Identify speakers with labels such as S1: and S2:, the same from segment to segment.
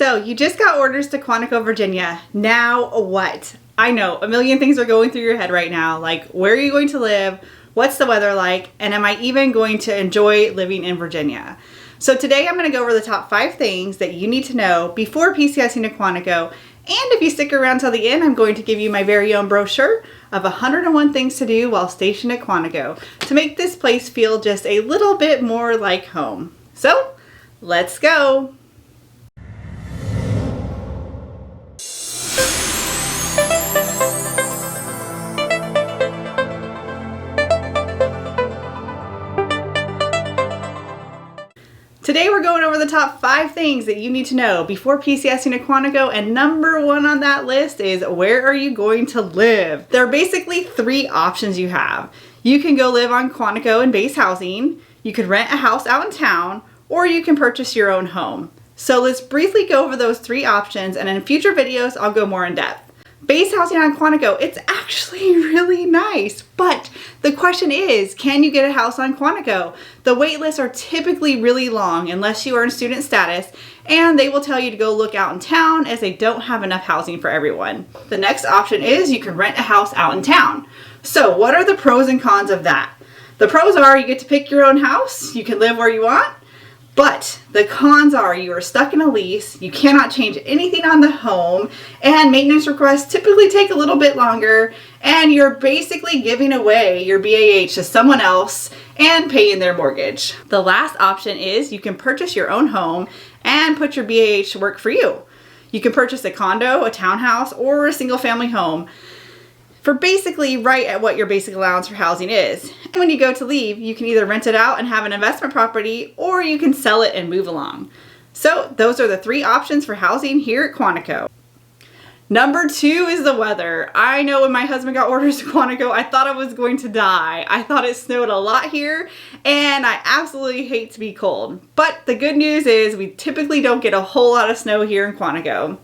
S1: So you just got orders to Quantico, Virginia. Now what? I know a million things are going through your head right now. Like, where are you going to live? What's the weather like? And am I even going to enjoy living in Virginia? So today I'm going to go over the top 5 things that you need to know before PCSing to Quantico. And if you stick around till the end, I'm going to give you my very own brochure of 101 things to do while stationed at Quantico to make this place feel just a little bit more like home. So let's go. Today we're going over the top 5 things that you need to know before PCSing to Quantico, and number 1 on that list is where are you going to live? There are basically 3 options you have. You can go live on Quantico in base housing, you can rent a house out in town, or you can purchase your own home. So let's briefly go over those 3 options, and in future videos I'll go more in depth. Base housing on Quantico, it's actually really nice, but the question is, can you get a house on Quantico? The wait lists are typically really long unless you are in student status, and they will tell you to go look out in town as they don't have enough housing for everyone. The next option is you can rent a house out in town. So what are the pros and cons of that? The pros are you get to pick your own house, you can live where you want. But the cons are you are stuck in a lease, you cannot change anything on the home, and maintenance requests typically take a little bit longer, and you're basically giving away your BAH to someone else and paying their mortgage. The last option is you can purchase your own home and put your BAH to work for you. You can purchase a condo, a townhouse, or a single family home for basically right at what your basic allowance for housing is. And when you go to leave, you can either rent it out and have an investment property, or you can sell it and move along. So those are the 3 options for housing here at Quantico. Number 2 is the weather. I know when my husband got orders to Quantico, I thought I was going to die. I thought it snowed a lot here, and I absolutely hate to be cold. But the good news is we typically don't get a whole lot of snow here in Quantico.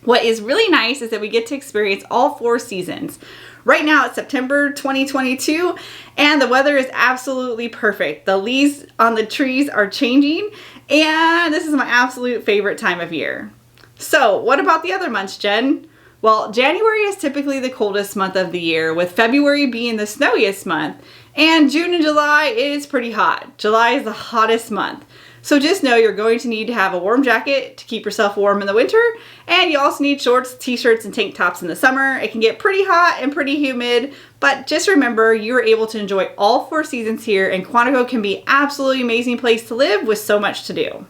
S1: What is really nice is that we get to experience all 4 seasons. Right now it's September 2022 and the weather is absolutely perfect. The leaves on the trees are changing and this is my absolute favorite time of year. So what about the other months, Jen? Well, January is typically the coldest month of the year, with February being the snowiest month, and June and July is pretty hot. July is the hottest month. So just know you're going to need to have a warm jacket to keep yourself warm in the winter, and you also need shorts, t-shirts, and tank tops in the summer. It can get pretty hot and pretty humid, but just remember you're able to enjoy all 4 seasons here, and Quantico can be an absolutely amazing place to live with so much to do.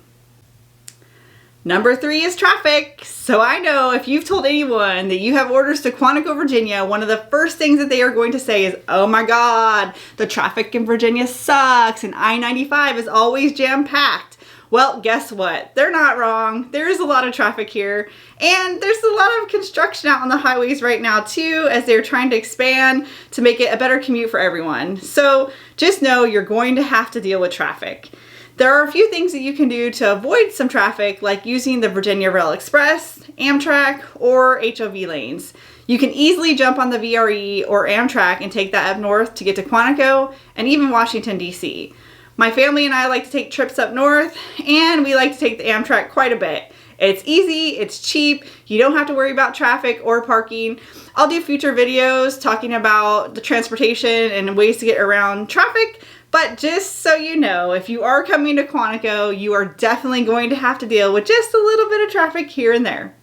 S1: Number 3 is traffic. So I know if you've told anyone that you have orders to Quantico, Virginia, one of the first things that they are going to say is, oh my God, the traffic in Virginia sucks and I-95 is always jam-packed. Well, guess what? They're not wrong. There is a lot of traffic here, and there's a lot of construction out on the highways right now too, as they're trying to expand to make it a better commute for everyone. So just know you're going to have to deal with traffic. There are a few things that you can do to avoid some traffic, like using the Virginia Rail Express, Amtrak, or HOV lanes. You can easily jump on the VRE or Amtrak and take that up north to get to Quantico and even Washington, D.C. My family and I like to take trips up north, and we like to take the Amtrak quite a bit. It's easy, it's cheap, you don't have to worry about traffic or parking. I'll do future videos talking about the transportation and ways to get around traffic. But just so you know, if you are coming to Quantico, you are definitely going to have to deal with just a little bit of traffic here and there.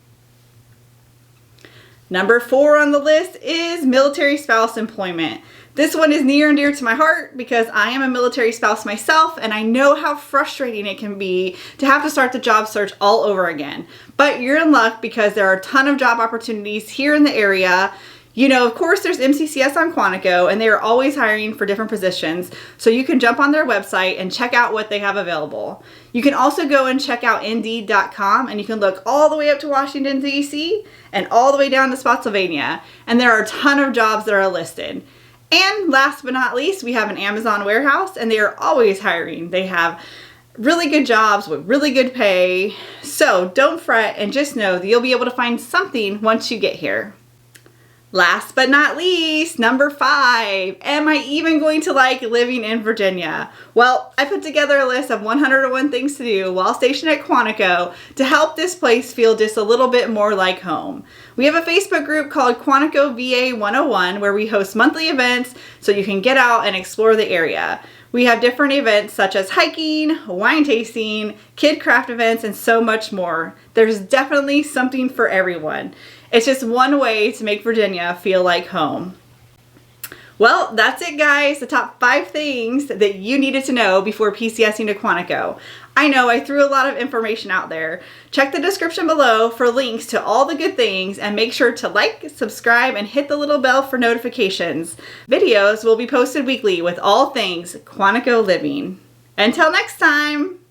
S1: Number 4 on the list is military spouse employment. This one is near and dear to my heart because I am a military spouse myself, and I know how frustrating it can be to have to start the job search all over again. But you're in luck because there are a ton of job opportunities here in the area. You know, of course, there's MCCS on Quantico, and they are always hiring for different positions, so you can jump on their website and check out what they have available. You can also go and check out Indeed.com, and you can look all the way up to Washington, D.C., and all the way down to Spotsylvania, and there are a ton of jobs that are listed. And last but not least, we have an Amazon warehouse, and they are always hiring. They have really good jobs with really good pay, so don't fret and just know that you'll be able to find something once you get here. Last but not least, number 5, am I even going to like living in Virginia? Well, I put together a list of 101 things to do while stationed at Quantico to help this place feel just a little bit more like home. We have a Facebook group called Quantico VA 101 where we host monthly events so you can get out and explore the area. We have different events such as hiking, wine tasting, kid craft events, and so much more. There's definitely something for everyone. It's just one way to make Virginia feel like home. Well, that's it guys, the top 5 things that you needed to know before PCSing to Quantico. I know I threw a lot of information out there. Check the description below for links to all the good things and make sure to like, subscribe, and hit the little bell for notifications. Videos will be posted weekly with all things Quantico living. Until next time!